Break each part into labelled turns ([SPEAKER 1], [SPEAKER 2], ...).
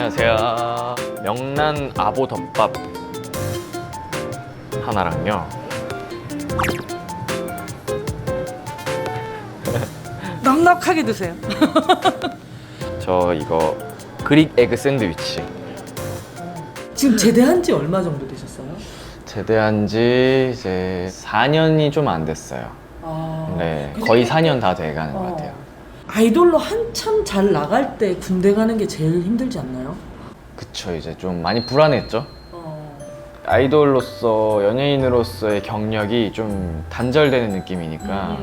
[SPEAKER 1] 안녕하세요. 명란 아보 덮밥 하나랑요.
[SPEAKER 2] 넉넉하게 드세요.
[SPEAKER 1] 저 이거 그릭 에그 샌드위치.
[SPEAKER 2] 지금 제대한 지 얼마 정도 되셨어요?
[SPEAKER 1] 제대한 지 이제 4년이 좀 안 됐어요. 네, 거의 4년 다 돼가는 것 같아요.
[SPEAKER 2] 아이돌로 한참 잘 나갈 때 군대 가는 게 제일 힘들지 않나요?
[SPEAKER 1] 그쵸, 이제 좀 많이 불안했죠. 아이돌로서, 연예인으로서의 경력이 좀 단절되는 느낌이니까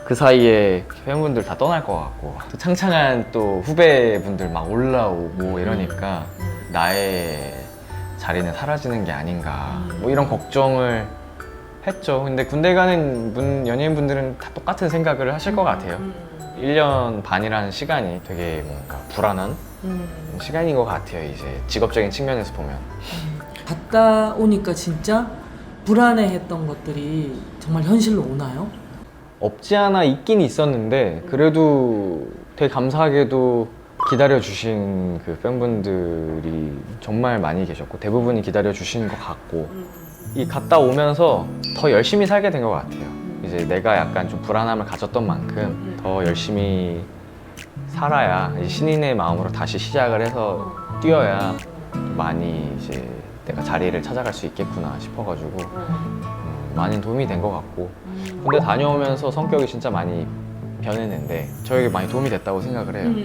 [SPEAKER 1] 그 사이에 팬분들 다 떠날 것 같고 또 창창한 또 후배분들 막 올라오고 이러니까 나의 자리는 사라지는 게 아닌가 뭐 이런 걱정을 했죠. 근데 군대 가는 연예인분들은 다 똑같은 생각을 하실 것 같아요. 1년 반이라는 시간이 되게 뭔가 불안한 시간인 것 같아요. 이제 직업적인 측면에서 보면.
[SPEAKER 2] 갔다 오니까 진짜 불안해했던 것들이 정말 현실로 오나요?
[SPEAKER 1] 없지 않아 있긴 있었는데 그래도 되게 감사하게도 기다려주신 그 팬분들이 정말 많이 계셨고 대부분이 기다려주신 것 같고 이 갔다 오면서 더 열심히 살게 된 것 같아요. 이제 내가 약간 좀 불안함을 가졌던 만큼 더 열심히 살아야 신인의 마음으로 다시 시작을 해서 뛰어야 많이 이제 내가 자리를 찾아갈 수 있겠구나 싶어가지고 많이 도움이 된 것 같고 근데 다녀오면서 성격이 진짜 많이 변했는데 저에게 많이 도움이 됐다고 생각을 해요.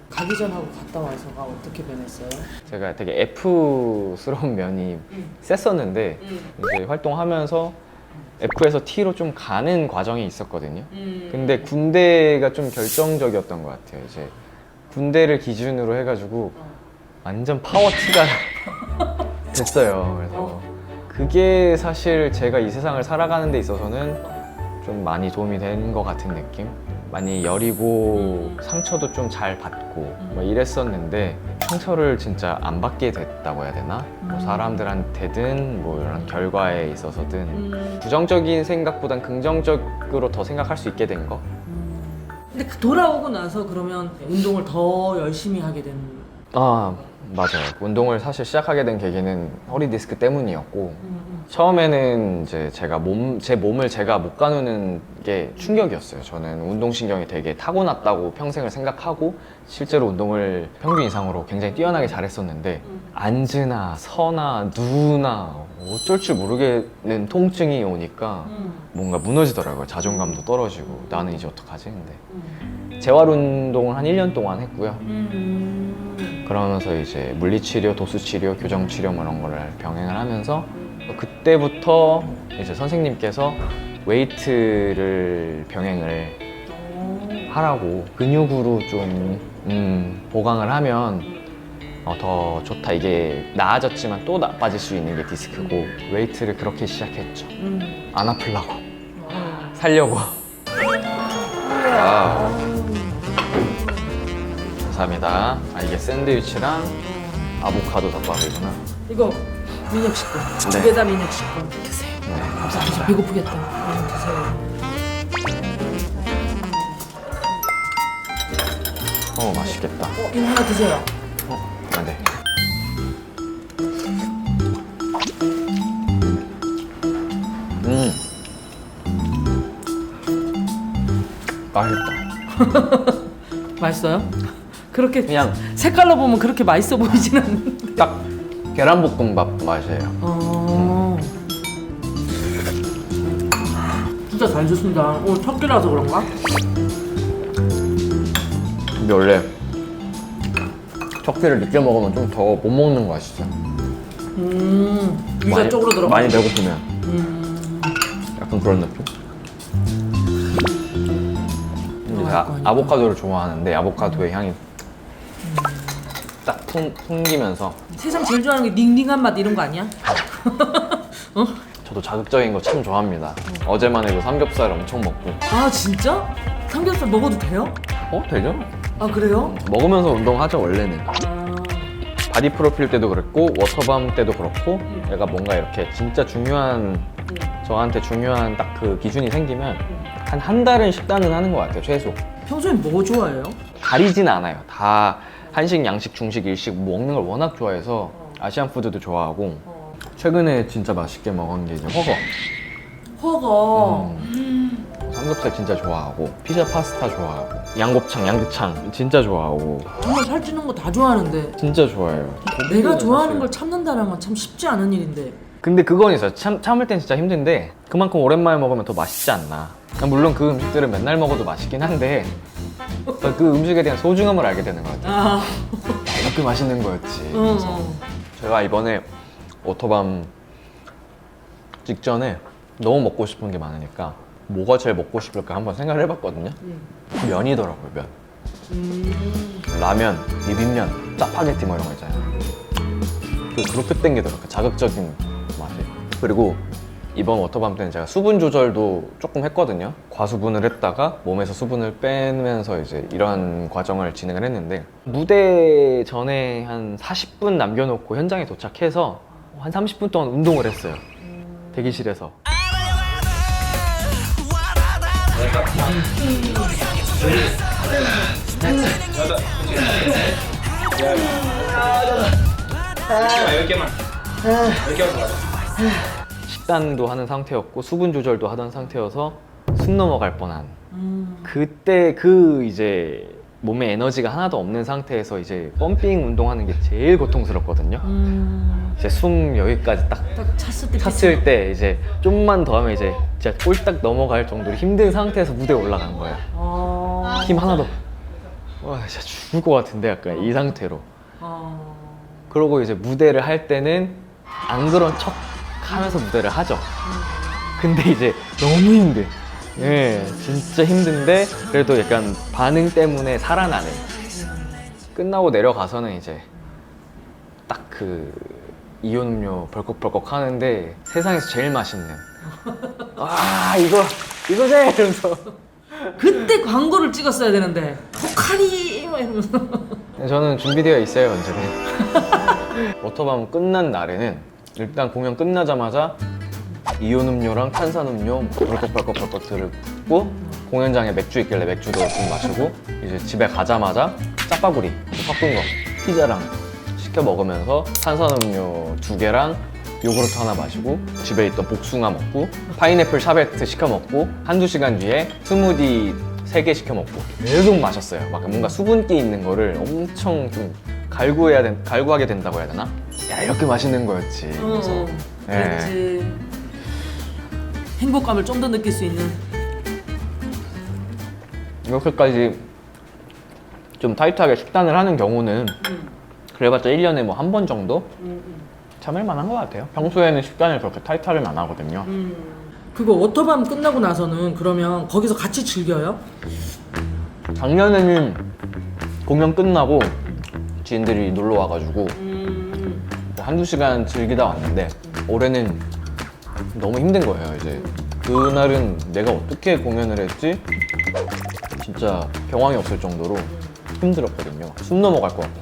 [SPEAKER 2] 가기 전하고 갔다 와서가 어떻게 변했어요?
[SPEAKER 1] 제가 되게 F스러운 면이 셌었는데 이제 활동하면서 F에서 T로 좀 가는 과정이 있었거든요. 근데 군대가 좀 결정적이었던 것 같아요. 이제 군대를 기준으로 해가지고 완전 파워 T가 됐어요. 그래서 그게 사실 제가 이 세상을 살아가는 데 있어서는 좀 많이 도움이 된 것 같은 느낌? 많이 여리고 상처도 좀 잘 받고 뭐 이랬었는데 상처를 진짜 안 받게 됐다고 해야 되나? 뭐 사람들한테든 뭐 이런 결과에 있어서든 부정적인 생각보단 긍정적으로 더 생각할 수 있게 된 거?
[SPEAKER 2] 근데 돌아오고 나서 그러면 운동을 더 열심히 하게 된
[SPEAKER 1] 아 맞아요. 운동을 사실 시작하게 된 계기는 허리 디스크 때문이었고 처음에는 이제 제가 제 몸을 제가 못 가누는 게 충격이었어요. 저는 운동신경이 되게 타고났다고 평생을 생각하고 실제로 운동을 평균 이상으로 굉장히 뛰어나게 잘했었는데 앉으나 서나 누우나 어쩔 줄 모르겠는 통증이 오니까 뭔가 무너지더라고요. 자존감도 떨어지고 나는 이제 어떡하지? 근데 재활 운동을 한 1년 동안 했고요. 그러면서 이제 물리치료, 도수치료, 교정치료 뭐 이런 거를 병행을 하면서 그때부터 이제 선생님께서 웨이트를 병행을 하라고 근육으로 좀 보강을 하면 더 좋다. 이게 나아졌지만 또 나빠질 수 있는 게 디스크고 웨이트를 그렇게 시작했죠. 안 아플라고 살려고. 감사합니다. 이게 샌드위치랑 아보카도 덮밥이구나.
[SPEAKER 2] 이거 민혁 씨 거.
[SPEAKER 1] 네.
[SPEAKER 2] 두 개 다 민혁 씨 거. 드세요.
[SPEAKER 1] 네,
[SPEAKER 2] 감사합니다. 배고프겠다. 드세요.
[SPEAKER 1] 맛있겠다.
[SPEAKER 2] 이거 하나 드세요.
[SPEAKER 1] 네. 맛있다.
[SPEAKER 2] 맛있어요? 그렇게
[SPEAKER 1] 그냥
[SPEAKER 2] 색깔로 보면 그렇게 맛있어 보이진 않는데.
[SPEAKER 1] 딱 계란볶음밥 맛이에요.
[SPEAKER 2] 진짜 잘 드신다. 오늘 첫 끼라서 그런가?
[SPEAKER 1] 근데 원래 첫 끼를 늦게 먹으면 좀 더 못 먹는 거 아시죠?
[SPEAKER 2] 위가 쪽으로 들어가.
[SPEAKER 1] 많이 배고프면 약간 그런 느낌? 제가 아보카도를 좋아하는데 아보카도의 향이 딱 풍기면서
[SPEAKER 2] 세상 제일 좋아하는 게 닝닝한 맛 이런 거 아니야?
[SPEAKER 1] 저도 자극적인 거 참 좋아합니다. 어제만 해도 삼겹살 엄청 먹고.
[SPEAKER 2] 아 진짜? 삼겹살 먹어도 돼요?
[SPEAKER 1] 되죠?
[SPEAKER 2] 아 그래요?
[SPEAKER 1] 먹으면서 운동하죠 원래는. 바디 프로필 때도 그랬고 워터밤 때도 그렇고 내가 뭔가 이렇게 진짜 중요한 저한테 중요한 딱 그 기준이 생기면 한 달은 식단은 하는 것 같아요 최소.
[SPEAKER 2] 평소에 뭐 좋아해요?
[SPEAKER 1] 가리진 않아요. 다 한식, 양식, 중식, 일식 뭐 먹는 걸 워낙 좋아해서 아시안 푸드도 좋아하고 최근에 진짜 맛있게 먹은 게 이제
[SPEAKER 2] 허거.
[SPEAKER 1] 삼겹살 진짜 좋아하고 피자, 파스타 좋아하고 양곱창, 양대창 진짜 좋아하고
[SPEAKER 2] 정말 살찌는 거 다 좋아하는데
[SPEAKER 1] 진짜 좋아해요.
[SPEAKER 2] 내가 좋아하는 걸 참는다는 건 참 쉽지 않은 일인데.
[SPEAKER 1] 근데 그건 있어요. 참을 땐 진짜 힘든데 그만큼 오랜만에 먹으면 더 맛있지 않나. 물론 그 음식들은 맨날 먹어도 맛있긴 한데 그 음식에 대한 소중함을 알게 되는 것 같아요.
[SPEAKER 2] 아,
[SPEAKER 1] 이렇게 맛있는 거였지. 그래서 제가 이번에 오토밤 직전에 너무 먹고 싶은 게 많으니까 뭐가 제일 먹고 싶을까 한번 생각을 해봤거든요. 면이더라고요, 면. 라면, 비빔면, 짜파게티 뭐 이런 거 있잖아요. 그렇게 땡기더라고요. 자극적인 맛이. 그리고 이번 워터밤 때는 제가 수분 조절도 조금 했거든요. 과수분을 했다가 몸에서 수분을 빼면서 이제 이런 과정을 진행을 했는데 무대 전에 한 40분 남겨놓고 현장에 도착해서 한 30분 동안 운동을 했어요. 대기실에서. 식단도 하는 상태였고 수분 조절도 하던 상태여서 숨 넘어갈 뻔한 그때 그 이제 몸에 에너지가 하나도 없는 상태에서 이제 펌핑 운동하는 게 제일 고통스럽거든요. 이제 숨 여기까지 딱
[SPEAKER 2] 딱 찼을
[SPEAKER 1] 찼을 때 이제 좀만 더 하면 이제 진짜 꼴딱 넘어갈 정도로 힘든 상태에서 무대에 올라간 거예요. 힘 하나도 와 진짜 죽을 것 같은데 약간 이 상태로. 그러고 이제 무대를 할 때는 안 그런 척 하면서 무대를 하죠. 근데 이제 너무 힘들. 예, 진짜 힘든데 그래도 약간 반응 때문에 살아나는. 끝나고 내려가서는 이제 딱 그 이온 음료 벌컥벌컥 하는데 세상에서 제일 맛있는. 와 이거지 이러면서.
[SPEAKER 2] 그때 광고를 찍었어야 되는데 포카리 막 이러면서.
[SPEAKER 1] 저는 준비되어 있어요 언제든. 워터밤 끝난 날에는 일단 공연 끝나자마자 이온 음료랑 탄산음료 벌컥벌컥 들고 공연장에 맥주 있길래 맥주도 좀 마시고 이제 집에 가자마자 짜파구리 섞은 거 피자랑 시켜 먹으면서 탄산음료 2개랑 요구르트 하나 마시고 집에 있던 복숭아 먹고 파인애플 샤베트 시켜 먹고 한두 시간 뒤에 스무디 3개 시켜 먹고 계속 마셨어요. 막 뭔가 수분기 있는 거를 엄청 좀 갈구하게 된다고 해야 되나? 야 이렇게 맛있는 거였지. 그래서
[SPEAKER 2] 그렇지. 행복감을 좀 더 느낄 수 있는.
[SPEAKER 1] 이렇게까지 좀 타이트하게 식단을 하는 경우는 그래봤자 1년에 뭐 한 번 정도 참을 만한 것 같아요. 평소에는 식단을 그렇게 타이트하게는 안 하거든요.
[SPEAKER 2] 그거 워터밤 끝나고 나서는 그러면 거기서 같이 즐겨요?
[SPEAKER 1] 작년에는 공연 끝나고 지인들이 놀러 와가지고 뭐 한두 시간 즐기다 왔는데 올해는 너무 힘든 거예요. 이제 그날은 내가 어떻게 공연을 했지? 진짜 경황이 없을 정도로 힘들었거든요. 숨 넘어갈 것 같고.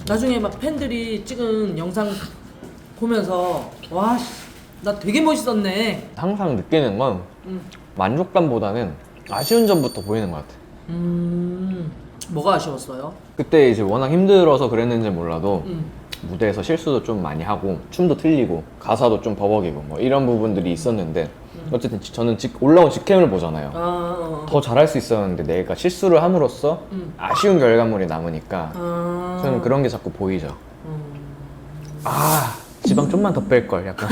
[SPEAKER 2] 나중에 막 팬들이 찍은 영상 보면서 와, 나 되게 멋있었네.
[SPEAKER 1] 항상 느끼는 건 만족감보다는 아쉬운 점부터 보이는 것 같아.
[SPEAKER 2] 뭐가 아쉬웠어요?
[SPEAKER 1] 그때 이제 워낙 힘들어서 그랬는지 몰라도 무대에서 실수도 좀 많이 하고 춤도 틀리고 가사도 좀 버벅이고 뭐 이런 부분들이 있었는데 어쨌든 저는 올라온 직캠을 보잖아요. 더 잘할 수 있었는데 내가 실수를 함으로써 아쉬운 결과물이 남으니까 저는 그런 게 자꾸 보이죠. 아 지방 좀만 더 뺄 걸 약간.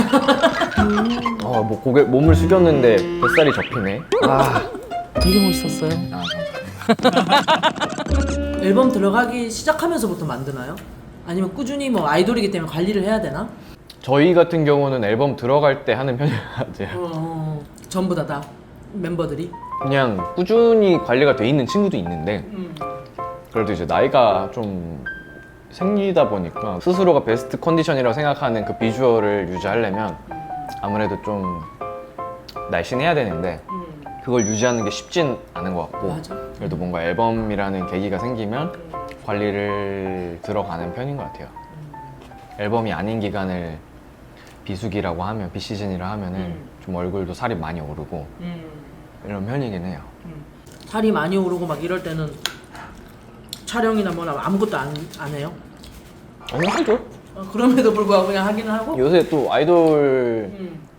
[SPEAKER 1] 뭐 몸을 숙였는데 뱃살이 접히네.
[SPEAKER 2] 되게 멋있었어요. 앨범 들어가기 시작하면서부터 만드나요? 아니면 꾸준히 뭐 아이돌이기 때문에 관리를 해야 되나?
[SPEAKER 1] 저희 같은 경우는 앨범 들어갈 때 하는 편인 것 같아요.
[SPEAKER 2] 전부 다 멤버들이?
[SPEAKER 1] 그냥 꾸준히 관리가 돼 있는 친구도 있는데 그래도 이제 나이가 좀 생기다 보니까 스스로가 베스트 컨디션이라고 생각하는 그 비주얼을 유지하려면 아무래도 좀 날씬해야 되는데 그걸 유지하는 게 쉽진 않은 것 같고
[SPEAKER 2] 맞아.
[SPEAKER 1] 그래도 뭔가 앨범이라는 계기가 생기면 관리를 들어가는 편인 것 같아요. 앨범이 아닌 기간을 비수기라고 하면 비시즌이라 하면은 좀 얼굴도 살이 많이 오르고 이런 편이긴 해요.
[SPEAKER 2] 살이 많이 오르고 막 이럴 때는 촬영이나 뭐나 아무것도 안 해요?
[SPEAKER 1] 아니 하죠.
[SPEAKER 2] 그럼에도 불구하고 그냥 하기는 하고?
[SPEAKER 1] 요새 또 아이돌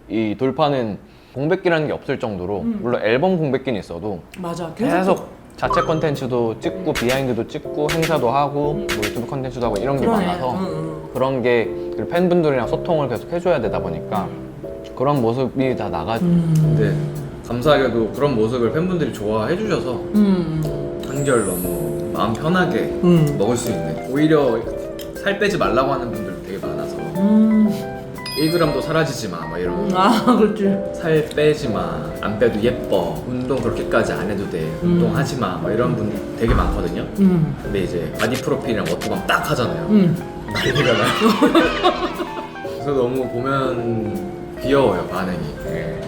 [SPEAKER 1] 이 돌파는 공백기라는 게 없을 정도로 물론 앨범 공백기는 있어도
[SPEAKER 2] 맞아.
[SPEAKER 1] 계속 자체 컨텐츠도 찍고 비하인드도 찍고 행사도 하고 뭐 유튜브 컨텐츠도 하고 이런 게
[SPEAKER 2] 그러네.
[SPEAKER 1] 많아서 그런 게 그리고 팬분들이랑 소통을 계속 해줘야 되다 보니까 그런 모습이 다 나가죠. 근데 감사하게도 그런 모습을 팬분들이 좋아해 주셔서 한결 너무 마음 편하게 먹을 수 있는, 오히려 살 빼지 말라고 하는 분들 되게 많아서 1g도 사라지지 마, 막 이런.
[SPEAKER 2] 그렇지.
[SPEAKER 1] 살 빼지 마, 안 빼도 예뻐, 운동 그렇게까지 안 해도 돼, 운동하지 마, 막 이런 분 되게 많거든요. 근데 이제 바디 프로필이랑 워터밤 딱 하잖아요. 난리가 나요. 그래서 너무 보면 귀여워요, 반응이. 네.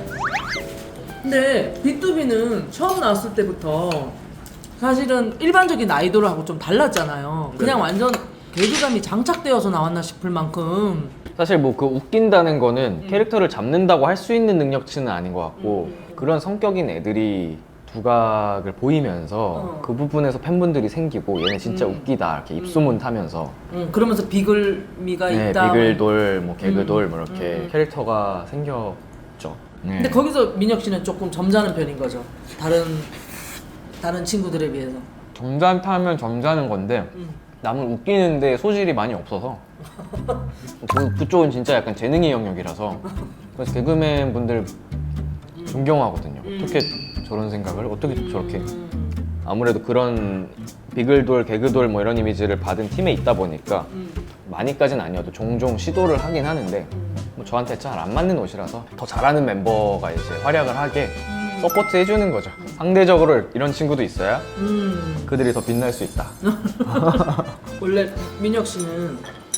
[SPEAKER 2] 근데 B2B는 처음 나왔을 때부터 사실은 일반적인 아이돌하고 좀 달랐잖아요. 그냥
[SPEAKER 1] 네.
[SPEAKER 2] 완전 개그감이 장착되어서 나왔나 싶을 만큼.
[SPEAKER 1] 사실 뭐 그 웃긴다는 거는 캐릭터를 잡는다고 할 수 있는 능력치는 아닌 것 같고 그런 성격인 애들이 두각을 보이면서 그 부분에서 팬분들이 생기고 얘네 진짜 웃기다 이렇게 입소문 타면서
[SPEAKER 2] 그러면서 비글미가
[SPEAKER 1] 네,
[SPEAKER 2] 있다.
[SPEAKER 1] 비글돌, 뭐 개그돌 뭐 이렇게 캐릭터가 생겼죠. 네.
[SPEAKER 2] 근데 거기서 민혁 씨는 조금 점잖은 편인 거죠. 다른 친구들에 비해서.
[SPEAKER 1] 점잖다면 점잖은 건데 남을 웃기는데 소질이 많이 없어서 그쪽은 진짜 약간 재능의 영역이라서 그래서 개그맨 분들 존경하거든요. 어떻게 저런 생각을 어떻게 저렇게 아무래도 그런 비글돌, 개그돌 뭐 이런 이미지를 받은 팀에 있다 보니까 많이까지는 아니어도 종종 시도를 하긴 하는데 뭐 저한테 잘 안 맞는 옷이라서 더 잘하는 멤버가 이제 활약을 하게 서포트 해주는 거죠. 상대적으로 이런 친구도 있어야 그들이 더 빛날 수 있다.
[SPEAKER 2] 원래 민혁 씨는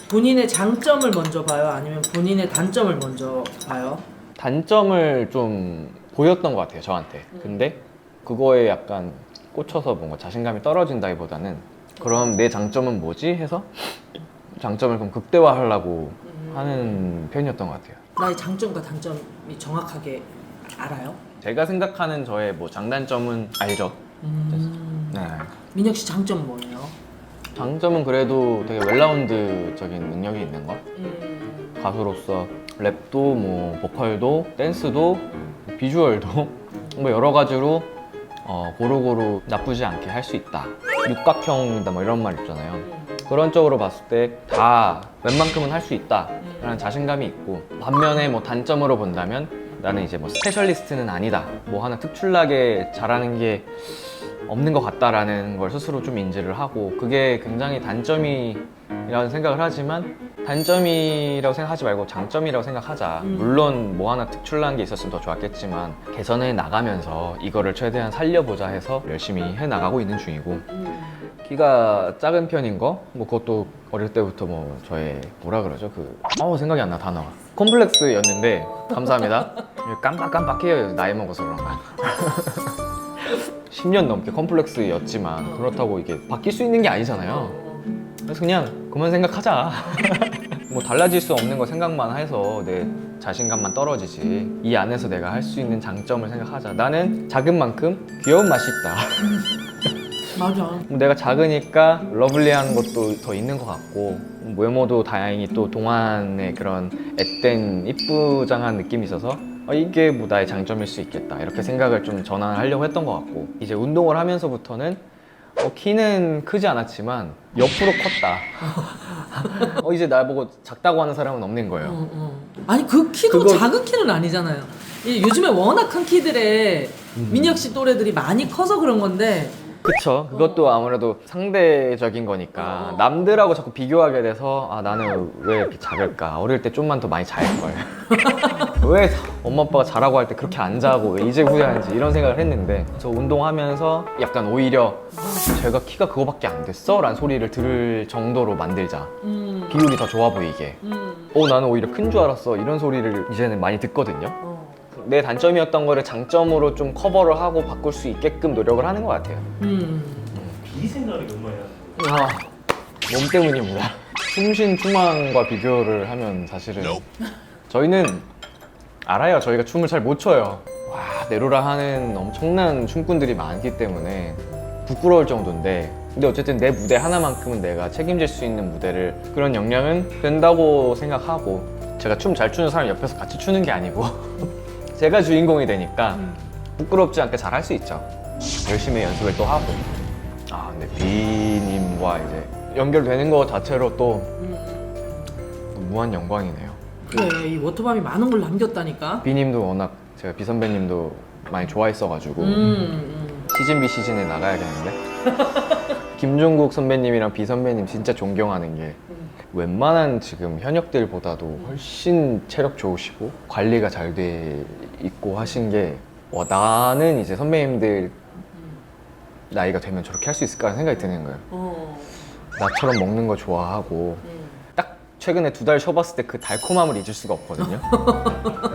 [SPEAKER 2] 본인의 장점을 먼저 봐요? 아니면 본인의 단점을 먼저 봐요?
[SPEAKER 1] 단점을 좀 보였던 것 같아요, 저한테. 근데 그거에 약간 꽂혀서 뭔가 자신감이 떨어진다기보다는 그럼 내 장점은 뭐지? 해서 장점을 그럼 극대화하려고 하는 편이었던 것 같아요.
[SPEAKER 2] 나의 장점과 단점이 정확하게 알아요?
[SPEAKER 1] 제가 생각하는 저의 뭐 장단점은 알죠. 네.
[SPEAKER 2] 민혁 씨 장점은 뭐예요?
[SPEAKER 1] 장점은 그래도 되게 웰라운드적인 능력이 있는 것. 가수로서 랩도 뭐 보컬도 댄스도 비주얼도 뭐 여러 가지로 고루고루 나쁘지 않게 할 수 있다. 육각형이다 뭐 이런 말 있잖아요. 그런 쪽으로 봤을 때 다 웬만큼은 할 수 있다 라는 자신감이 있고, 반면에 뭐 단점으로 본다면 나는 이제 뭐 스페셜리스트는 아니다, 뭐 하나 특출나게 잘하는 게 없는 것 같다라는 걸 스스로 좀 인지를 하고, 그게 굉장히 단점이라는 생각을 하지만 단점이라고 생각하지 말고 장점이라고 생각하자. 물론 뭐 하나 특출난 게 있었으면 더 좋았겠지만 개선해 나가면서 이거를 최대한 살려보자 해서 열심히 해 나가고 있는 중이고, 키가 작은 편인 거 뭐 그것도 어릴 때부터 뭐 저의 뭐라 그러죠, 생각이 안 나, 단어가 콤플렉스였는데, 감사합니다. 깜빡깜빡해요, 나이 먹어서 그런가. 10년 넘게 컴플렉스였지만 그렇다고 이게 바뀔 수 있는 게 아니잖아요. 그래서 그냥 그만 생각하자. 뭐 달라질 수 없는 거 생각만 해서 내 자신감만 떨어지지, 이 안에서 내가 할 수 있는 장점을 생각하자. 나는 작은 만큼 귀여운 맛이 있다.
[SPEAKER 2] 맞아.
[SPEAKER 1] 내가 작으니까 러블리한 것도 더 있는 것 같고, 외모도 다행히 또 동안의 그런 앳된 이쁘장한 느낌이 있어서 이게 뭐 나의 장점일 수 있겠다, 이렇게 생각을 좀 전환하려고 했던 것 같고, 이제 운동을 하면서부터는 키는 크지 않았지만 옆으로 컸다. 이제 나보고 작다고 하는 사람은 없는 거예요.
[SPEAKER 2] 아니 그 키도
[SPEAKER 1] 그거-
[SPEAKER 2] 작은 키는 아니잖아요. 요즘에 워낙 큰 키들의 민혁 씨 또래들이 많이 커서 그런 건데.
[SPEAKER 1] 그쵸. 그것도 아무래도 상대적인 거니까 남들하고 자꾸 비교하게 돼서 나는 왜 이렇게 작을까, 어릴 때 좀만 더 많이 잘걸. 왜 엄마 아빠가 자라고 할 때 그렇게 안 자고 왜 이제 후회하는지 이런 생각을 했는데, 저 운동하면서 약간 오히려 제가 키가 그거밖에 안 됐어? 라는 소리를 들을 정도로 만들자, 비율이 더 좋아 보이게. 나는 오히려 큰 줄 알았어, 이런 소리를 이제는 많이 듣거든요. 내 단점이었던 거를 장점으로 좀 커버를 하고 바꿀 수 있게끔 노력을 하는 것 같아요.
[SPEAKER 3] 이 생각을 너무 많이 하는
[SPEAKER 1] 몸 때문입니다. 춤신 춤왕과 비교를 하면 사실은 저희는 알아요. 저희가 춤을 잘 못 춰요. 내로라 하는 엄청난 춤꾼들이 많기 때문에 부끄러울 정도인데, 근데 어쨌든 내 무대 하나만큼은 내가 책임질 수 있는 무대를 그런 역량은 된다고 생각하고 제가 춤 잘 추는 사람 옆에서 같이 추는 게 아니고 제가 주인공이 되니까 부끄럽지 않게 잘 할 수 있죠. 열심히 연습을 또 하고 근데 비님과 이제 연결되는 것 자체로 또 무한 영광이네요.
[SPEAKER 2] 그래 이 워터밤이 많은 걸 남겼다니까.
[SPEAKER 1] 비님도 워낙 제가 비 선배님도 많이 좋아했어가지고 시즌 B 시즌에 나가야겠는데 김종국 선배님이랑 비 선배님 진짜 존경하는 게 웬만한 지금 현역들보다도 훨씬 체력 좋으시고 관리가 잘 돼 있고 하신 게 나는 이제 선배님들 나이가 되면 저렇게 할 수 있을까 생각이 드는 거예요. 나처럼 먹는 거 좋아하고 딱 최근에 2달 쉬어봤을 때 그 달콤함을 잊을 수가 없거든요.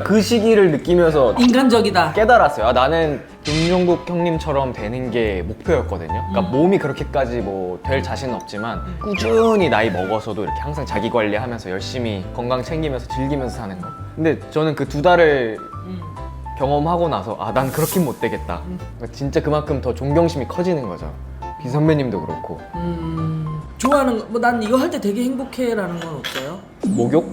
[SPEAKER 1] 그 시기를 느끼면서
[SPEAKER 2] 인간적이다.
[SPEAKER 1] 깨달았어요. 나는 김종국 형님처럼 되는 게 목표였거든요. 그러니까 몸이 그렇게까지 뭐 될 자신은 없지만 꾸준히 나이 먹어서도 이렇게 항상 자기 관리하면서 열심히 건강 챙기면서 즐기면서 사는 거. 근데 저는 그 2달을 경험하고 나서 난 그렇긴 못 되겠다. 그러니까 진짜 그만큼 더 존경심이 커지는 거죠. 비 선배님도 그렇고.
[SPEAKER 2] 좋아하는 거, 뭐 난 이거 할 때 되게 행복해라는 건 없어요?
[SPEAKER 1] 목욕?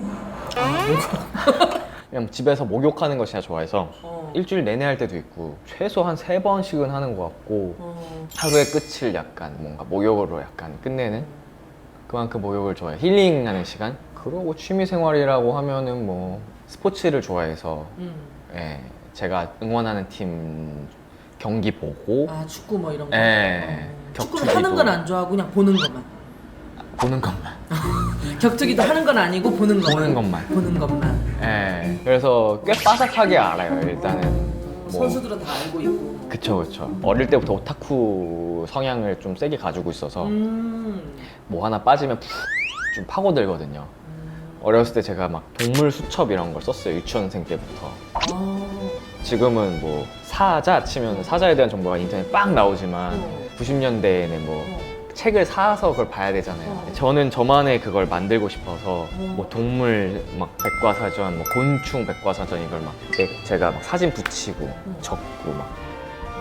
[SPEAKER 1] 그냥 집에서 목욕하는 거 진짜 좋아해서 일주일 내내 할 때도 있고 최소 한 3번씩은 하는 것 같고 하루의 끝을 약간 뭔가 목욕으로 약간 끝내는 그만큼 목욕을 좋아해요. 힐링하는 시간? 그러고 취미생활이라고 하면은 뭐 스포츠를 좋아해서 예, 제가 응원하는 팀 경기 보고
[SPEAKER 2] 축구 뭐 이런 거.
[SPEAKER 1] 예,
[SPEAKER 2] 축구는
[SPEAKER 1] 격투기도
[SPEAKER 2] 하는 건 안 좋아하고 그냥 보는 것만.
[SPEAKER 1] 보는 것만
[SPEAKER 2] 격투기도 하는 건 아니고 보는 것만.
[SPEAKER 1] 보는 것만.
[SPEAKER 2] 보는 것만.
[SPEAKER 1] 예, 그래서 꽤 빠삭하게 알아요. 일단은 뭐
[SPEAKER 2] 선수들은 다 알고 있고.
[SPEAKER 1] 그쵸. 어릴 때부터 오타쿠 성향을 좀 세게 가지고 있어서 뭐 하나 빠지면 푹 좀 파고들거든요. 어렸을 때 제가 막 동물 수첩 이런 걸 썼어요. 유치원생 때부터. 지금은 뭐 사자 치면 사자에 대한 정보가 인터넷에 빡 나오지만 90년대에는 뭐 책을 사서 그걸 봐야 되잖아요. 저는 저만의 그걸 만들고 싶어서 뭐 동물 막 백과사전, 뭐 곤충 백과사전 이걸 막 제가 막 사진 붙이고 적고 막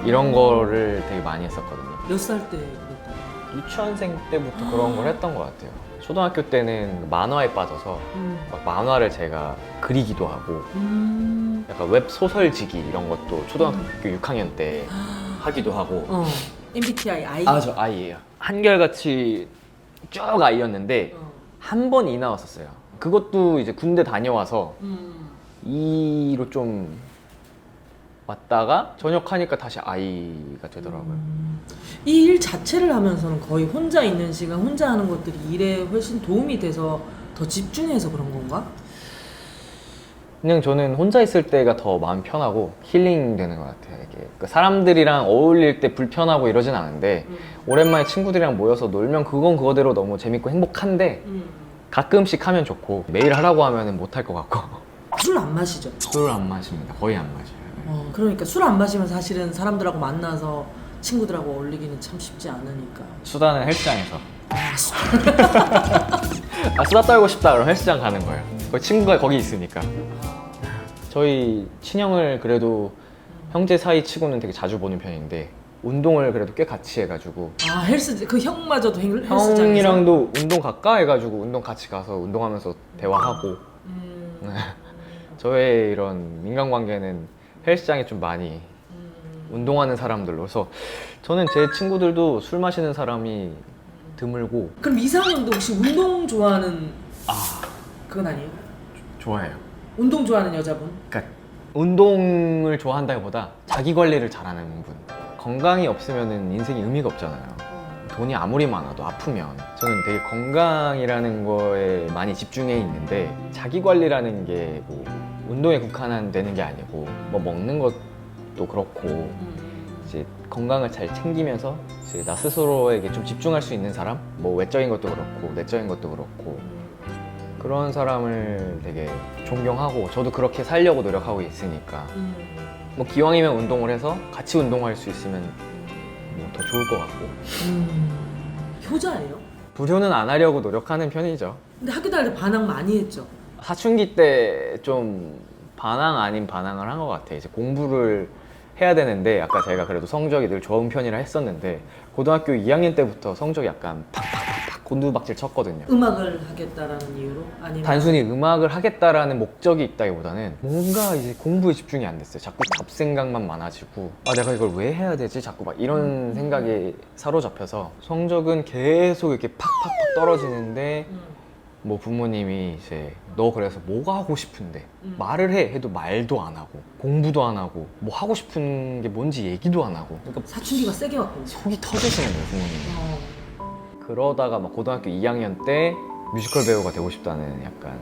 [SPEAKER 1] 이런 거를 되게 많이 했었거든요.
[SPEAKER 2] 몇 살 때 그랬다?
[SPEAKER 1] 유치원생 때부터 그런 걸 했던 것 같아요. 초등학교 때는 만화에 빠져서 막 만화를 제가 그리기도 하고 약간 웹 소설지기 이런 것도 초등학교 6학년 때 하기도 하고.
[SPEAKER 2] MBTI I.
[SPEAKER 1] 저 I예요. 한결같이 쭉 I였는데 한 번 E 나왔었어요. 그것도 이제 군대 다녀와서 E로 좀 왔다가 전역하니까 다시 I가 되더라고요.
[SPEAKER 2] 이 일 자체를 하면서는 거의 혼자 있는 시간, 혼자 하는 것들이 일에 훨씬 도움이 돼서 더 집중해서 그런 건가?
[SPEAKER 1] 그냥 저는 혼자 있을 때가 더 마음 편하고 힐링 되는 것 같아요. 이게 그 사람들이랑 어울릴 때 불편하고 이러진 않은데 오랜만에 친구들이랑 모여서 놀면 그건 그거대로 너무 재밌고 행복한데 가끔씩 하면 좋고 매일 하라고 하면 못 할 것 같고.
[SPEAKER 2] 술 안 마시죠?
[SPEAKER 1] 술을 안 마십니다. 거의 안 마셔요.
[SPEAKER 2] 그러니까 술 안 마시면 사실은 사람들하고 만나서 친구들하고 어울리기는 참 쉽지 않으니까.
[SPEAKER 1] 수다는 헬스장에서. 수다 떨고 싶다 그러면 헬스장 가는 거예요. 거기 친구가 거기 있으니까. 저희 친형을 그래도 형제 사이 치고는 되게 자주 보는 편인데 운동을 그래도 꽤 같이 해가지고
[SPEAKER 2] 헬스 그 형마저도 헬스장에서?
[SPEAKER 1] 형이랑도 운동 가까 해가지고 운동 같이 가서 운동하면서 대화하고 저의 이런 인간관계는 헬스장에 좀 많이 운동하는 사람들로서 저는 제 친구들도 술 마시는 사람이 드물고.
[SPEAKER 2] 그럼 이상형도 혹시 운동 좋아하는 그건 아니에요?
[SPEAKER 1] 좋아해요.
[SPEAKER 2] 운동 좋아하는 여자분?
[SPEAKER 1] 그러니까 운동을 좋아한다기보다 자기 관리를 잘하는 분. 건강이 없으면 인생이 의미가 없잖아요. 돈이 아무리 많아도 아프면. 저는 되게 건강이라는 거에 많이 집중해 있는데 자기 관리라는 게 뭐 운동에 국한되는 게 아니고 뭐 먹는 것도 그렇고 이제 건강을 잘 챙기면서 이제 나 스스로에게 좀 집중할 수 있는 사람? 뭐 외적인 것도 그렇고 내적인 것도 그렇고 그런 사람을 되게 존경하고 저도 그렇게 살려고 노력하고 있으니까 뭐 기왕이면 운동을 해서 같이 운동할 수 있으면 뭐 더 좋을 것 같고.
[SPEAKER 2] 효자예요?
[SPEAKER 1] 불효는 안 하려고 노력하는 편이죠.
[SPEAKER 2] 근데 학교 다닐 때 반항 많이 했죠?
[SPEAKER 1] 사춘기 때 좀 반항 아닌 반항을 한 것 같아요. 이제 공부를 해야 되는데 아까 제가 그래도 성적이 늘 좋은 편이라 했었는데 고등학교 2학년 때부터 성적이 약간 팍팍팍 곤두박질 쳤거든요.
[SPEAKER 2] 음악을 하겠다라는 이유로? 아니면
[SPEAKER 1] 단순히 음악을 하겠다라는 목적이 있다기보다는 뭔가 이제 공부에 집중이 안 됐어요. 자꾸 잡생각만 많아지고 내가 이걸 왜 해야 되지? 자꾸 막 이런 생각에 사로잡혀서 성적은 계속 이렇게 팍팍팍 떨어지는데 뭐 부모님이 이제 너 그래서 뭐가 하고 싶은데 말을 해 해도 말도 안 하고 공부도 안 하고 뭐 하고 싶은 게 뭔지 얘기도 안 하고 그러니까
[SPEAKER 2] 사춘기가 세게 왔군요.
[SPEAKER 1] 속이 터지시는 거예요 부모님이.
[SPEAKER 2] 어.
[SPEAKER 1] 그러다가 막 고등학교 2학년 때 뮤지컬 배우가 되고 싶다는 약간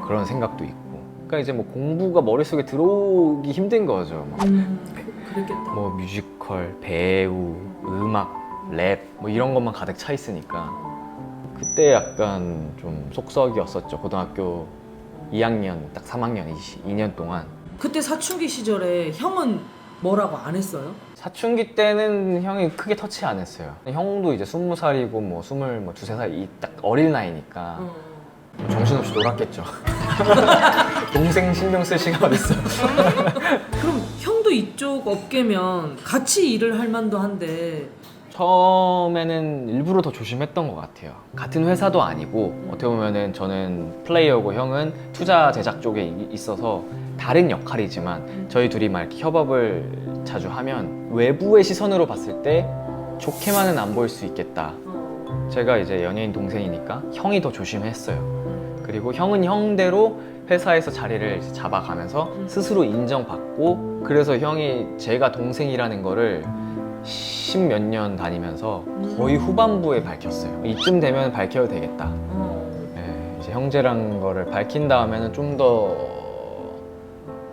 [SPEAKER 1] 그런 생각도 있고 그러니까 이제 뭐 공부가 머릿속에 들어오기 힘든 거죠. 막
[SPEAKER 2] 그랬겠다.
[SPEAKER 1] 뭐 뮤지컬, 배우, 음악, 랩 뭐 이런 것만 가득 차 있으니까 그때 약간 좀 속썩이었었죠. 고등학교 2학년 딱 3학년 2년 동안.
[SPEAKER 2] 그때 사춘기 시절에 형은 뭐라고 안 했어요?
[SPEAKER 1] 사춘기 때는 형이 크게 터치 안 했어요. 형도 이제 20살이고 뭐 22살 딱 어릴 나이니까 정신없이 놀았겠죠. 동생 신경 쓸 시간 어딨어.
[SPEAKER 2] 그럼 형도 이쪽 업계면 같이 일을 할 만도 한데
[SPEAKER 1] 처음에는 일부러 더 조심했던 것 같아요. 같은 회사도 아니고 어떻게 보면은 저는 플레이어고 형은 투자 제작 쪽에 있어서 다른 역할이지만 저희 둘이 막 이렇게 협업을 자주 하면 외부의 시선으로 봤을 때 좋게만은 안 보일 수 있겠다. 제가 이제 연예인 동생이니까 형이 더 조심했어요. 그리고 형은 형대로 회사에서 자리를 잡아가면서 스스로 인정받고 그래서 형이 제가 동생이라는 거를 10몇 년 다니면서 거의 후반부에 밝혔어요. 이쯤 되면 밝혀도 되겠다. 네, 이제 형제란 거를 밝힌 다음에는 좀 더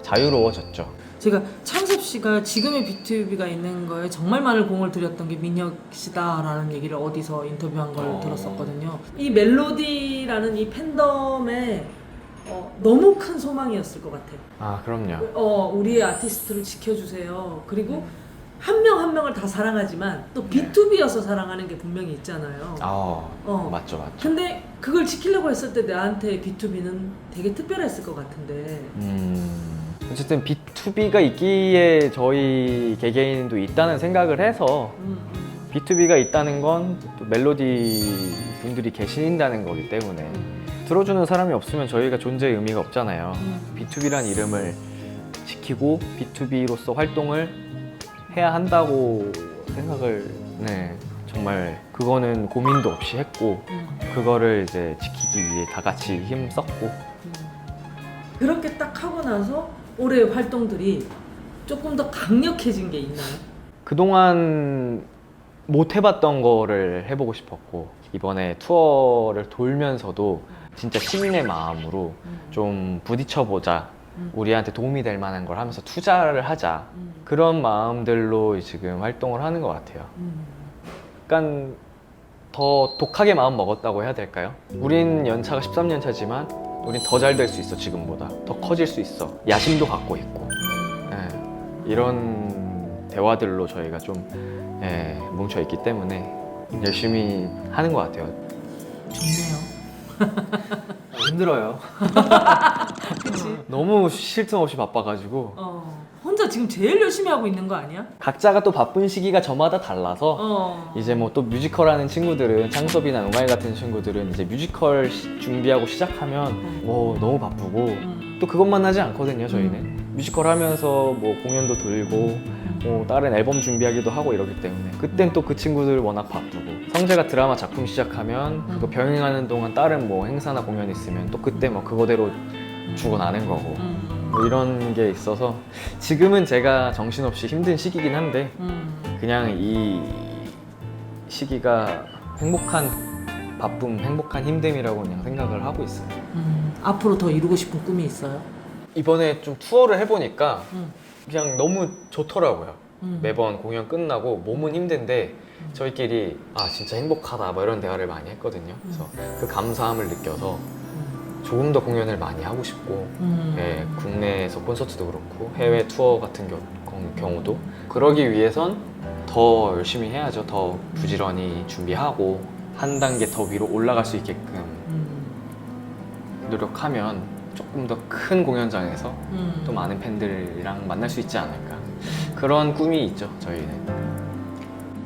[SPEAKER 1] 자유로워졌죠.
[SPEAKER 2] 제가 창섭 씨가 지금의 BTOB가 있는 거에 정말 많은 공을 들였던 게 민혁 씨다라는 얘기를 어디서 인터뷰한 걸 들었었거든요. 이 멜로디라는 이 팬덤에 너무 큰 소망이었을 것 같아요.
[SPEAKER 1] 아 그럼요.
[SPEAKER 2] 우리의 아티스트를 지켜주세요. 그리고 한 명 한 명을 다 사랑하지만 또 B2B여서 사랑하는 게 분명히 있잖아요.
[SPEAKER 1] 맞죠.
[SPEAKER 2] 근데 그걸 지키려고 했을 때 나한테 B2B는 되게 특별했을 것 같은데
[SPEAKER 1] 어쨌든 B2B가 있기에 저희 개개인도 있다는 생각을 해서 B2B가 있다는 건 또 멜로디 분들이 계신다는 거기 때문에 들어주는 사람이 없으면 저희가 존재의 의미가 없잖아요. B2B란 이름을 지키고 B2B로서 활동을 해야 한다고 생각을 정말 그거는 고민도 없이 했고 그거를 이제 지키기 위해 다 같이 힘썼고
[SPEAKER 2] 그렇게 딱 하고 나서 올해 활동들이 조금 더 강력해진 게 있나요?
[SPEAKER 1] 그동안 못 해봤던 거를 해보고 싶었고 이번에 투어를 돌면서도 진짜 시민의 마음으로 좀 부딪혀보자 우리한테 도움이 될 만한 걸 하면서 투자를 하자 그런 마음들로 지금 활동을 하는 것 같아요. 약간 더 독하게 마음 먹었다고 해야 될까요? 우린 연차가 13년 차지만 우린 더 잘 될 수 있어. 지금보다 더 커질 수 있어. 야심도 갖고 있고 이런 대화들로 저희가 좀 뭉쳐있기 때문에 열심히 하는 것 같아요.
[SPEAKER 2] 좋네요.
[SPEAKER 1] 힘들어요. 너무 쉴 틈 없이 바빠가지고
[SPEAKER 2] 혼자 지금 제일 열심히 하고 있는 거 아니야?
[SPEAKER 1] 각자가 또 바쁜 시기가 저마다 달라서 이제 뭐 또 뮤지컬 하는 친구들은 창섭이나 우마이 같은 친구들은 이제 뮤지컬 준비하고 시작하면 너무 바쁘고 또 그것만 하지 않거든요. 저희는 뮤지컬 하면서 뭐 공연도 들고 뭐 다른 앨범 준비하기도 하고 이러기 때문에 그땐 또 그 친구들 워낙 바쁘고 성재가 드라마 작품 시작하면 그거 병행하는 동안 다른 뭐 행사나 공연 있으면 또 그때 뭐 그거대로 죽어나는 거고 뭐 이런 게 있어서 지금은 제가 정신없이 힘든 시기긴 한데 그냥 이 시기가 행복한 바쁨, 행복한 힘듦이라고 그냥 생각을 하고 있어요.
[SPEAKER 2] 앞으로 더 이루고 싶은 꿈이 있어요?
[SPEAKER 1] 이번에 좀 투어를 해보니까 그냥 너무 좋더라고요. 매번 공연 끝나고 몸은 힘든데 저희끼리 진짜 행복하다 뭐 이런 대화를 많이 했거든요. 그래서 그 감사함을 느껴서 조금 더 공연을 많이 하고 싶고 국내에서 콘서트도 그렇고 해외 투어 같은 경우도 그러기 위해선 더 열심히 해야죠. 더 부지런히 준비하고 한 단계 더 위로 올라갈 수 있게끔 노력하면 조금 더 큰 공연장에서 또 많은 팬들이랑 만날 수 있지 않을까 그런 꿈이 있죠. 저희는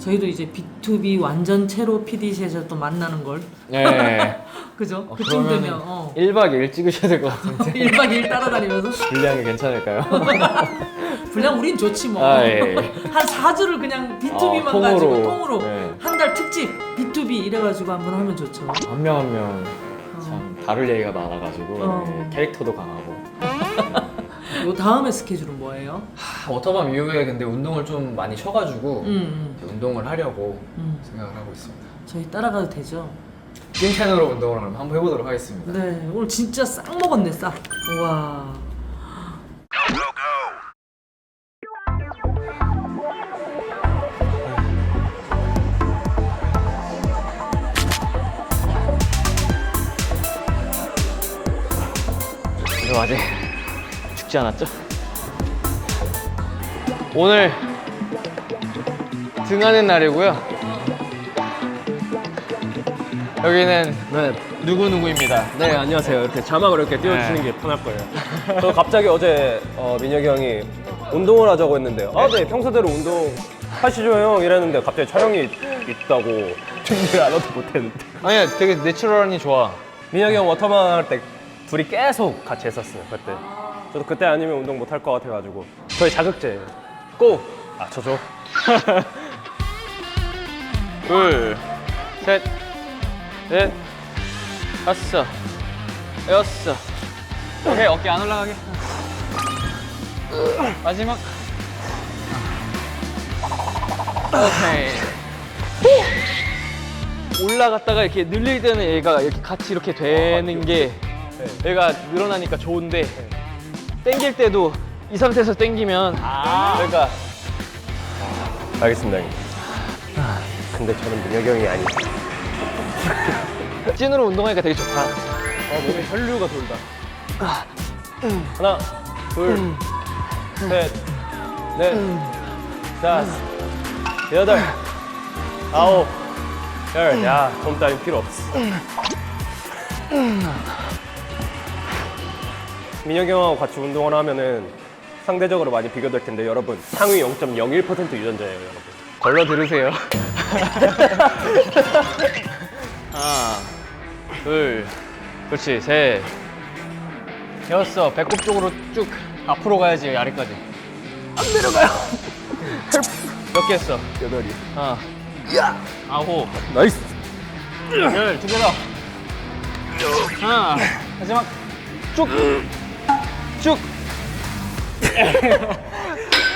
[SPEAKER 2] 저희도 이제 B2B 완전체로 PD셋에서 또 만나는 걸
[SPEAKER 1] 네.
[SPEAKER 2] 그죠? 그쯤 되면
[SPEAKER 1] 1박 2일 찍으셔야 될 것 같은데
[SPEAKER 2] 1박 2일 따라다니면서
[SPEAKER 1] 분량이 괜찮을까요?
[SPEAKER 2] 분량 우린 좋지 뭐.
[SPEAKER 1] 아, 예.
[SPEAKER 2] 한 4주를 그냥 B2B만
[SPEAKER 1] 통으로.
[SPEAKER 2] 가지고 통으로
[SPEAKER 1] 네.
[SPEAKER 2] 한 달 특집 B2B 이래가지고 한번 하면 좋죠.
[SPEAKER 1] 한 명 한 명 참 다룰 얘기가 많아가지고
[SPEAKER 2] 어.
[SPEAKER 1] 네, 캐릭터도 강하고
[SPEAKER 2] 요 다음에 스케줄은 뭐예요?
[SPEAKER 1] 워터밤 이후에 근데 운동을 좀 많이 쉬어가지고 이제 운동을 하려고 생각을 하고 있습니다.
[SPEAKER 2] 저희 따라가도 되죠?
[SPEAKER 1] 찐 채널로 운동을 한번 해보도록 하겠습니다.
[SPEAKER 2] 네, 오늘 진짜 싹 먹었네, 싹. 우와.
[SPEAKER 1] 그리고 아직 죽지 않았죠? 오늘 등하는 날이고요. 여기는
[SPEAKER 4] 네,
[SPEAKER 1] 누구누구입니다.
[SPEAKER 4] 네 안녕하세요. 이렇게 자막을 이렇게 띄워주시는 게 편할 거예요. 저 갑자기 어제 민혁이 형이 운동을 하자고 했는데 네 평소대로 운동 하시죠 형 이랬는데 갑자기 촬영이 있다고 준비를 안 해도 못했는데
[SPEAKER 1] 아니야, 되게 내추럴하니 좋아.
[SPEAKER 4] 민혁이 형 워터만 할 때 둘이 계속 같이 했었어요 그때. 저도 그때 아니면 운동 못 할 것 같아가지고 저희 자극제
[SPEAKER 1] 고!
[SPEAKER 4] 저죠.
[SPEAKER 1] 둘, 셋, 넷, 다섯, 여섯. 오케이, 어깨 안 올라가게. 마지막. 오케이. 올라갔다가 이렇게 늘릴 때는 얘가 이렇게 같이 이렇게 되는 게 얘가 늘어나니까 좋은데 당길 때도 이 상태에서 당기면 그러니까
[SPEAKER 4] 알겠습니다 형님. 근데 저는 민혁이 형이 아니에요.
[SPEAKER 1] 찐으로 운동하니까 되게 좋다.
[SPEAKER 4] 몸에 혈류가 돌다. 하나, 둘, 셋, 넷, 다섯, 여덟, 아홉, 열. 야, 좀 따윈 필요 없어. 민혁이 형하고 같이 운동을 하면은 상대적으로 많이 비교될 텐데 여러분 상위 0.01% 유전자예요 여러분.
[SPEAKER 1] 걸러 들으세요. 하나, 둘, 그렇지, 셋, 여섯. 배꼽 쪽으로 쭉 앞으로 가야지, 아래까지. 안 내려가요. 몇 개 했어?
[SPEAKER 4] 여덟이.
[SPEAKER 1] 하나, 아홉,
[SPEAKER 4] 나이스.
[SPEAKER 1] 열. 두 개 더. 하나, 마지막. 쭉, 쭉.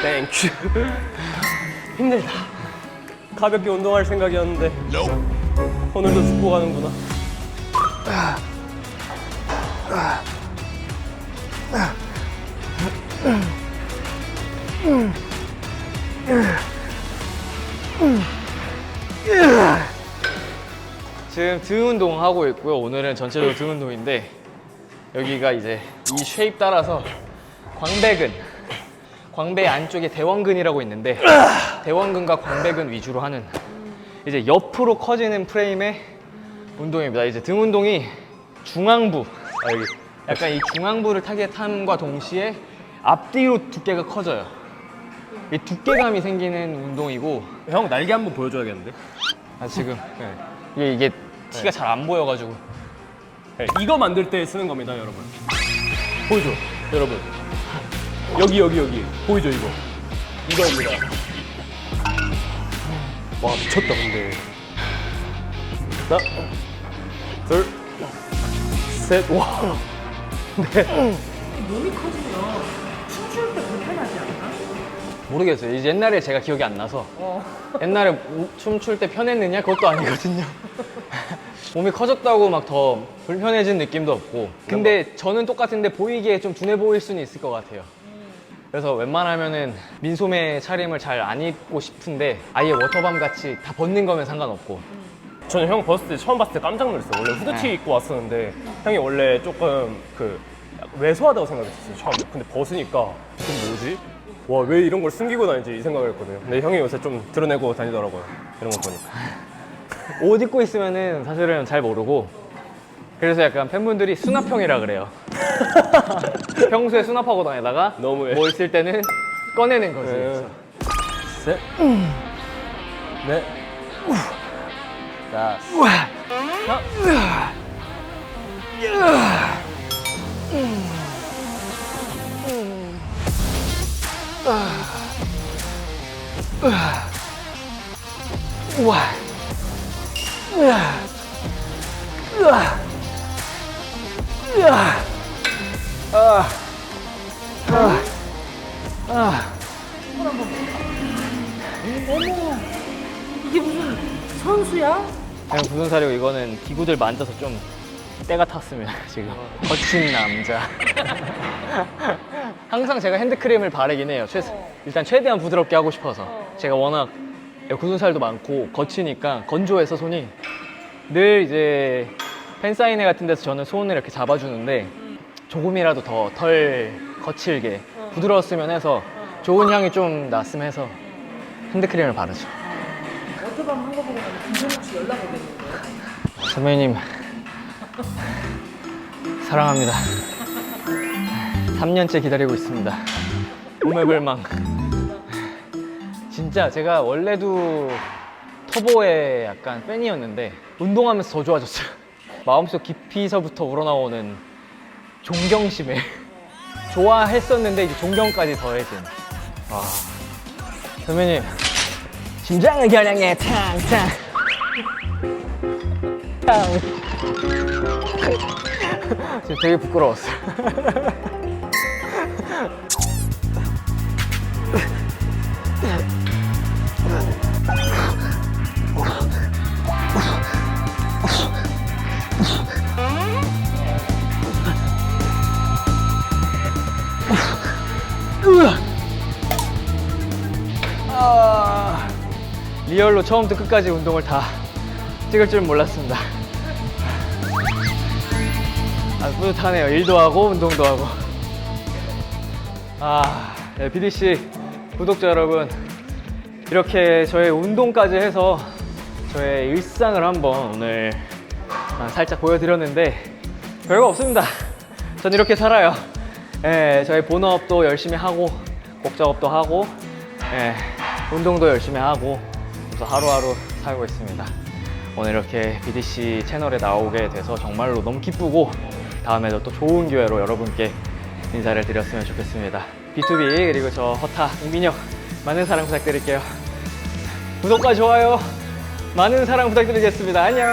[SPEAKER 4] 땡큐. 힘들다. 가볍게 운동할 생각이었는데 오늘도 죽고 가는구나.
[SPEAKER 1] 지금 등 운동 하고 있고요. 오늘은 전체적으로 등 운동인데 여기가 이제 이 쉐입 따라서 광배 안쪽에 대원근이라고 있는데 대원근과 광배근 위주로 하는 이제 옆으로 커지는 프레임의 운동입니다. 이제 등 운동이 중앙부, 여기 약간 이 중앙부를 타겟함과 동시에 앞뒤로 두께가 커져요. 이 두께감이 생기는 운동이고
[SPEAKER 4] 형 날개 한번 보여줘야겠는데.
[SPEAKER 1] 지금 이게 티가 잘 안 보여가지고
[SPEAKER 4] 네, 이거 만들 때 쓰는 겁니다 여러분. 보이죠 여러분. 여기 보이죠 이거입니다. 와 미쳤다 근데. 하나 둘 셋. 와 네.
[SPEAKER 2] 몸이 커지면 춤출 때 불편하지 않나?
[SPEAKER 1] 모르겠어요. 이제 옛날에 제가 기억이 안 나서 옛날에 춤출 때 편했느냐? 그것도 아니거든요. 몸이 커졌다고 막 더 불편해진 느낌도 없고 근데 저는 똑같은데 보이기에 좀 둔해 보일 수는 있을 것 같아요. 그래서 웬만하면은 민소매 차림을 잘 안 입고 싶은데 아예 워터밤 같이 다 벗는 거면 상관없고
[SPEAKER 4] 저는 형 벗을 때 처음 봤을 때 깜짝 놀랐어요. 원래 후드티 입고 왔었는데 형이 원래 조금 약간 왜소하다고 생각했었어요 처음에. 근데 벗으니까 이건 뭐지? 와 왜 이런 걸 숨기고 다니지 이 생각을 했거든요. 근데 형이 요새 좀 드러내고 다니더라고요 이런 거 보니까.
[SPEAKER 1] 옷 입고 있으면은 사실은 잘 모르고 그래서 약간 팬분들이 수납형이라 그래요. 평소에 수납하고 다니다가
[SPEAKER 4] 너무해.
[SPEAKER 1] 뭐 있을 때는 꺼내는 거지.
[SPEAKER 4] 네. 셋 네. 자.
[SPEAKER 2] 이게 무슨 선수야?
[SPEAKER 1] 그냥 무슨 살이고 이거는 기구들 만져서 좀 때가 탔습니다 지금. 거친 남자. 항상 제가 핸드크림을 바르긴 해요. 일단 최대한 부드럽게 하고 싶어서. 제가 워낙 굳은 살도 많고 거치니까 건조해서 손이 늘 이제 팬사인회 같은 데서 저는 손을 이렇게 잡아주는데 조금이라도 더 덜 거칠게 부드러웠으면 해서 좋은 향이 좀 났으면 해서 핸드크림을 바르죠.
[SPEAKER 2] 워터밤 한 거 보고 나면 김선욱 씨 연락 오겠는데.
[SPEAKER 1] 선배님 사랑합니다. 3년째 기다리고 있습니다. 몸의 별망. 진짜 제가 원래도 터보의 약간 팬이었는데 운동하면서 더 좋아졌어요. 마음속 깊이서부터 우러나오는 존경심에 좋아했었는데 이제 존경까지 더해진. 와, 선배님 심장을 겨냥해 탕탕 탕. 지금 되게 부끄러웠어요. 리얼로 처음부터 끝까지 운동을 다 찍을 줄 몰랐습니다. 뿌듯하네요. 일도 하고 운동도 하고. 네, BDC 구독자 여러분, 이렇게 저의 운동까지 해서 저의 일상을 한번 오늘 살짝 보여드렸는데 별거 없습니다. 전 이렇게 살아요. 저의 본업도 열심히 하고 곡 작업도 하고 운동도 열심히 하고 그래서 하루하루 살고 있습니다. 오늘 이렇게 BDC 채널에 나오게 돼서 정말로 너무 기쁘고 다음에도 또 좋은 기회로 여러분께 인사를 드렸으면 좋겠습니다. B2B 그리고 저 허타 이민혁 많은 사랑 부탁드릴게요. 구독과 좋아요 많은 사랑 부탁드리겠습니다. 안녕.